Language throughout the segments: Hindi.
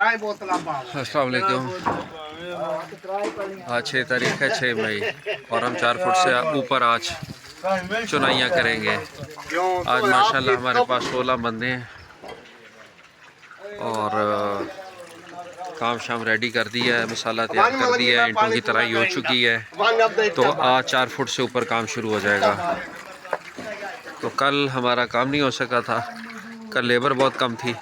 अस्सलाम वालेकुम। आज 6 तारीख है 6 मई और हम 4 फुट से ऊपर आज चुनाइयाँ करेंगे। आज माशाल्लाह हमारे पास 16 बंदे हैं और काम शाम रेडी कर दिया है, मसाला तैयार कर दिया है, ईंटों की तराई हो चुकी है। तो आज 4 फुट से ऊपर काम शुरू हो जाएगा। तो कल हमारा काम नहीं हो सका था, कल लेबर बहुत कम थी,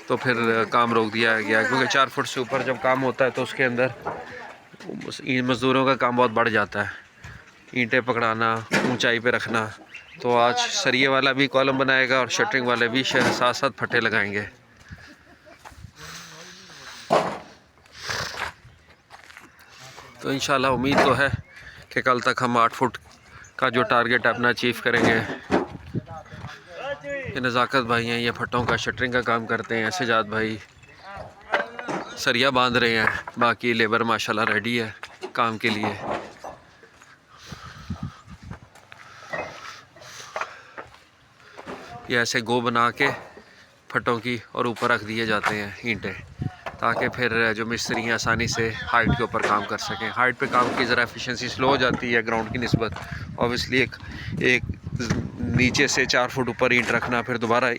तो फिर काम रोक दिया गया क्योंकि 4 फुट से ऊपर जब काम होता है तो उसके अंदर मज़दूरों का काम बहुत बढ़ जाता है, ईंटें पकड़ाना, ऊंचाई पे रखना। तो आज सरिये वाला भी कॉलम बनाएगा और शटरिंग वाले भी साथ साथ फटे लगाएंगे। तो इंशाल्लाह उम्मीद तो है कि कल तक हम 8 फुट का जो टारगेट अपना अचीव करेंगे। ये नज़ाकत भाई हैं, ये फटों का शटरिंग का काम करते हैं। सजाद भाई सरिया बांध रहे हैं, बाकी लेबर माशाल्लाह रेडी है काम के लिए। ये ऐसे गो बना के फटों की और ऊपर रख दिए जाते हैं ईंटें, ताकि फिर जो मिस्त्री हैं आसानी से हाइट के ऊपर काम कर सकें। हाइट पे काम की ज़रा एफिशिएंसी स्लो हो जाती है ग्राउंड की निस्बत। ऑब्वियसली एक नीचे से 4 फुट ऊपर ईंट रखना, फिर दोबारा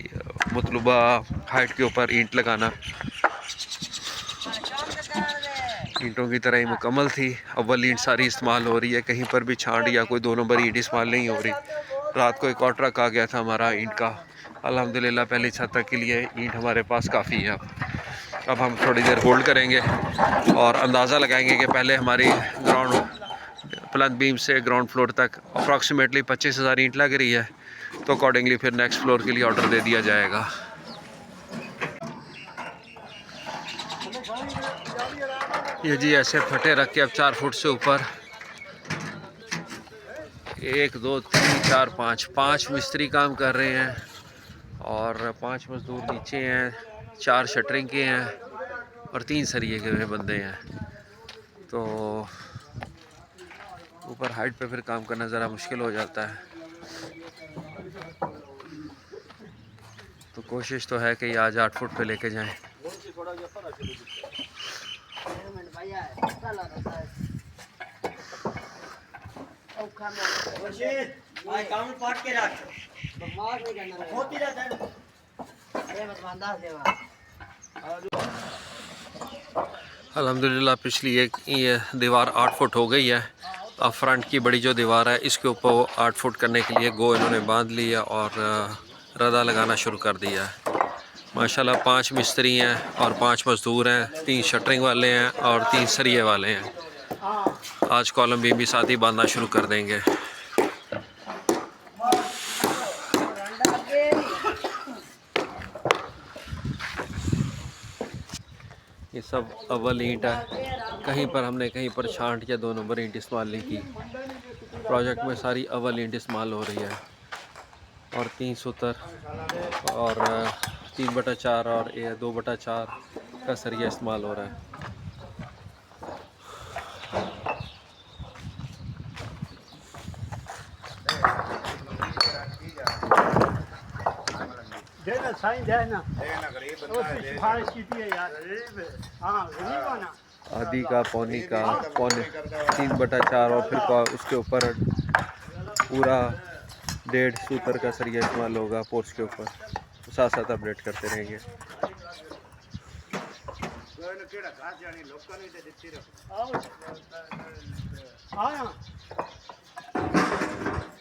मतलूबा हाइट के ऊपर ईंट लगाना। ईंटों की तरह ही मुकम्मल थी। अव्वल ईंट सारी इस्तेमाल हो रही है, कहीं पर भी छांट या कोई 2 नंबर ईंट इस्तेमाल नहीं हो रही। रात को एक और ट्रक आ गया था हमारा ईंट का, अल्हम्दुलिल्लाह पहली छत तक के लिए ईंट हमारे पास काफ़ी है। अब हम थोड़ी देर होल्ड करेंगे और अंदाज़ा लगाएंगे कि पहले हमारी ग्राउंड प्लंथ बीम से ग्राउंड फ्लोर तक अप्रॉक्सीमेटली 25,000 ईंट लग रही है, तो अकॉर्डिंगली फिर नेक्स्ट फ्लोर के लिए ऑर्डर दे दिया जाएगा। ये जी ऐसे फटे रख के अब 4 फुट से ऊपर 1 2 3 4 5 मिस्त्री काम कर रहे हैं और 5 मजदूर नीचे हैं, 4 शटरिंग के हैं और 3 सरिये के बंदे हैं। तो ऊपर हाइट पे फिर काम करना ज़रा मुश्किल हो जाता है। तो कोशिश तो है कि आज 8 फुट पे लेके जाएं। अल्हम्दुलिल्लाह पिछली एक ये दीवार 8 फुट हो गई है। अब फ्रंट की बड़ी जो दीवार है इसके ऊपर वो 8 फुट करने के लिए गो इन्होंने बांध लिया और रदा लगाना शुरू कर दिया है। माशाल्लाह 5 मिस्त्री हैं और 5 मज़दूर हैं, 3 शटरिंग वाले हैं और 3 सरिये वाले हैं। आज कॉलम बीम भी साथ ही बांधना शुरू कर देंगे। ये सब अव्वल ईंट है, कहीं पर हमने कहीं पर छांट या 2 नंबर ईंट इस्तेमाल नहीं की। प्रोजेक्ट में सारी अव्वल ईंट इस्तेमाल हो रही है और 3 सूतर और 3/4 और 2/4 का सरिया इस्तेमाल हो रहा है। आधी का पौनी 3/4 और फिर उसके ऊपर पूरा 1.5 सूतर का सरिया इस्तेमाल होगा पोर्स के ऊपर। साथ साथ अपडेट करते रहेंगे।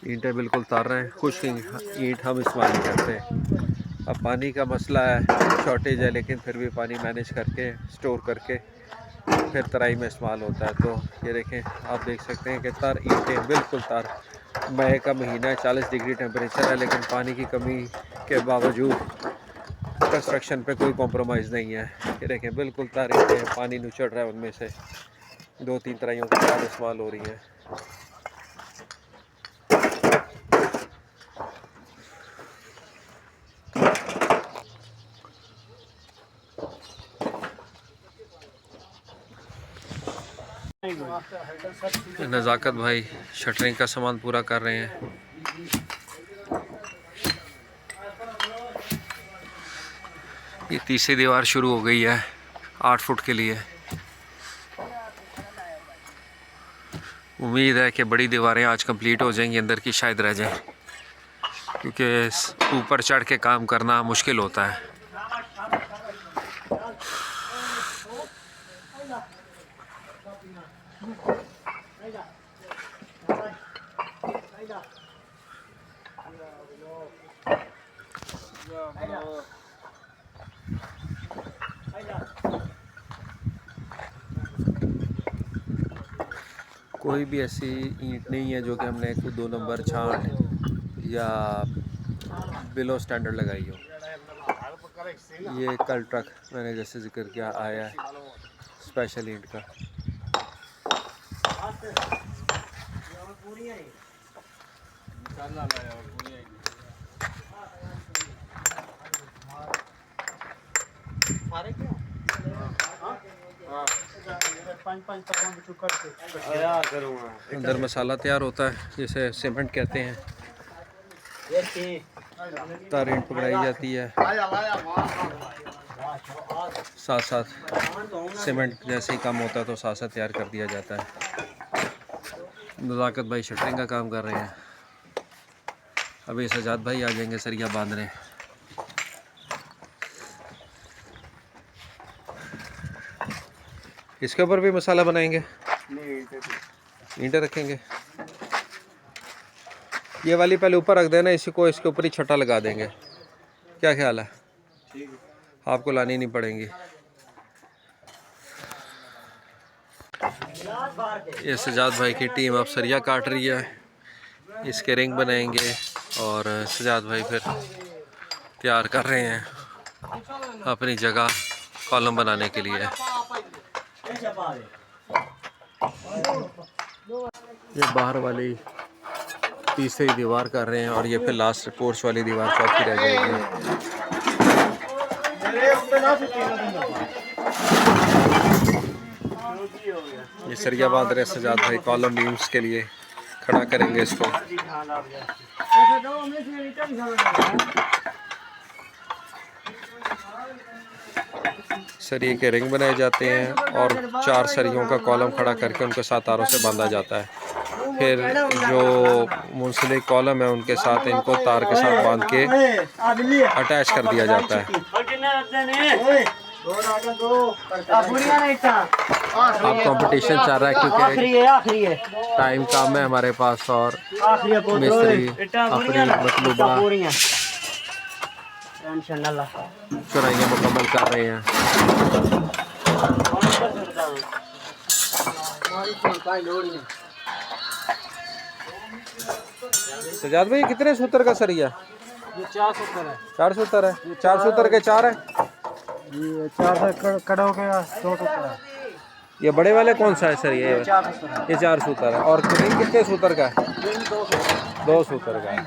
ईंटें बिल्कुल तार रहे हैं, खुश्क ईंट हम इस्तेमाल नहीं करते। अब पानी का मसला है, शॉर्टेज है, लेकिन फिर भी पानी मैनेज करके स्टोर करके फिर तराई में इस्तेमाल होता है। तो ये देखें, आप देख सकते हैं कि तार ईंटें बिल्कुल तार। मई का महीना है, 40 डिग्री टेम्परेचर है, लेकिन पानी की कमी के बावजूद कंस्ट्रक्शन पे कोई कॉम्प्रोमाइज़ नहीं है। ये देखें बिल्कुल तार ईंटें, पानी निचड़ रहा है, उनमें से 2-3 तराइयों की तार इस्तेमाल हो रही है। नज़ाकत भाई शटरिंग का सामान पूरा कर रहे हैं। ये तीसरी दीवार शुरू हो गई है। 8 फुट के लिए। उम्मीद है कि बड़ी दीवारें आज कंप्लीट हो जाएंगी, अंदर की शायद रह जाए, क्योंकि ऊपर चढ़ के काम करना मुश्किल होता है। कोई भी ऐसी ईंट नहीं है जो कि हमने 2 नंबर छांट या बिलो स्टैंडर्ड लगाई हो। ये कल ट्रक मैंने जैसे जिक्र किया आया है स्पेशल ईंट का। अंदर मसाला तैयार होता है जिसे सीमेंट कहते हैं। तार ईंट पकड़ाई जाती है, साथ साथ सीमेंट जैसे ही काम होता है तो साथ साथ तैयार कर दिया जाता है। नज़ाकत भाई शटरिंग का काम कर रहे हैं। अभी सजाद भाई आ जाएंगे सरिया बांधने। इसके ऊपर भी मसाला बनाएंगे, ईंटें रखेंगे। ये वाली पहले ऊपर रख देना, इसी को इसके ऊपर ही छटा लगा देंगे। क्या ख्याल है? आपको लानी नहीं पड़ेंगी। ये सजाद भाई की टीम अब सरिया काट रही है, इसके रिंग बनाएंगे और सजाद भाई फिर तैयार कर रहे हैं अपनी जगह कॉलम बनाने के लिए। ये बाहर वाली तीसरी दीवार कर रहे हैं और ये फिर लास्ट पोर्च वाली दीवार चौथी रह जाएगी। ये सरिया बांध रहे सजाद भाई कॉलम बीम्स के लिए, खड़ा करेंगे इसको। सरिये के रिंग बनाए जाते हैं और 4 सरियों का कॉलम खड़ा करके उनके साथ तारों से बांधा जाता है। फिर जो मुंसलिक कॉलम है उनके साथ इनको तार के साथ बांध के अटैच कर दिया जाता है। अब कंपटीशन चल रहा है क्योंकि टाइम कम है हमारे पास और मिस्त्री अपनी मतलूबा चुनाइयाँ मुकम्मल कर रहे हैं। सजाद भाई कितने सूत्र का सरिया? ये 4 सूत्र है। 4 सूत्र है। 4 सूत्र के 4 है। ये 4 कड़ों के 2 सूत्र है। ये बड़े वाले कौन सा है सर? ये 4 सूत्र है। ये 4 सूत्र है। और कितने सूत्र का है? 2 सूत्र का है।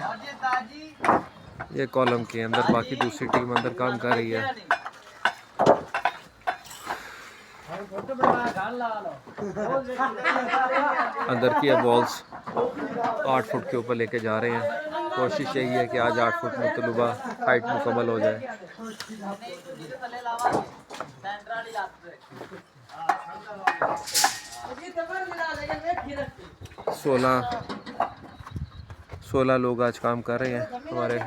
ये कॉलम के अंदर बाकी दूसरी टीम अंदर काम कर रही है। अंदर की वॉल्स 8 फुट के ऊपर लेके जा रहे हैं। कोशिश यही है कि आज 8 फुट मतलूबा हाइट मुकम्मल हो जाए। 16 लोग आज काम कर रहे हैं हमारे।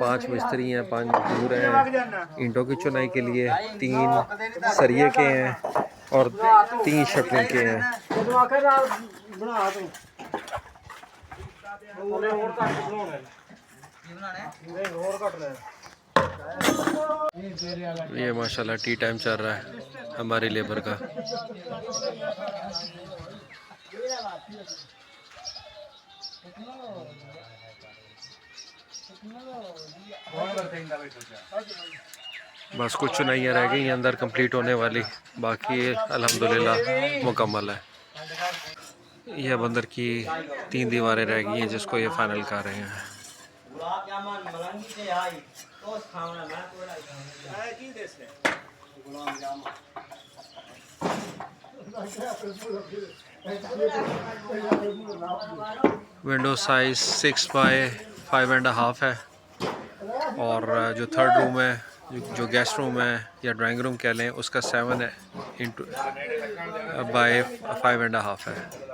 पाँच मिस्त्री हैं, 5 मजदूर हैं ईंटों की चुनाई के लिए, 3 सरिये के हैं और 3 शटरिंग के हैं। ये माशाल्लाह टी टाइम चल रहा है हमारी लेबर का। बस कुछ चुनाइयाँ रह गई अंदर कंप्लीट होने वाली, बाकी अल्हम्दुलिल्लाह मुकम्मल है। यह अब अंदर की 3 दीवारें रह गई हैं जिसको ये फाइनल कर रहे हैं। विंडो साइज 6 बाय 5.5 है। और जो थर्ड रूम है, जो गेस्ट रूम है या ड्राइंग रूम कह लें, उसका 7 है इंटू बाय 5.5 है।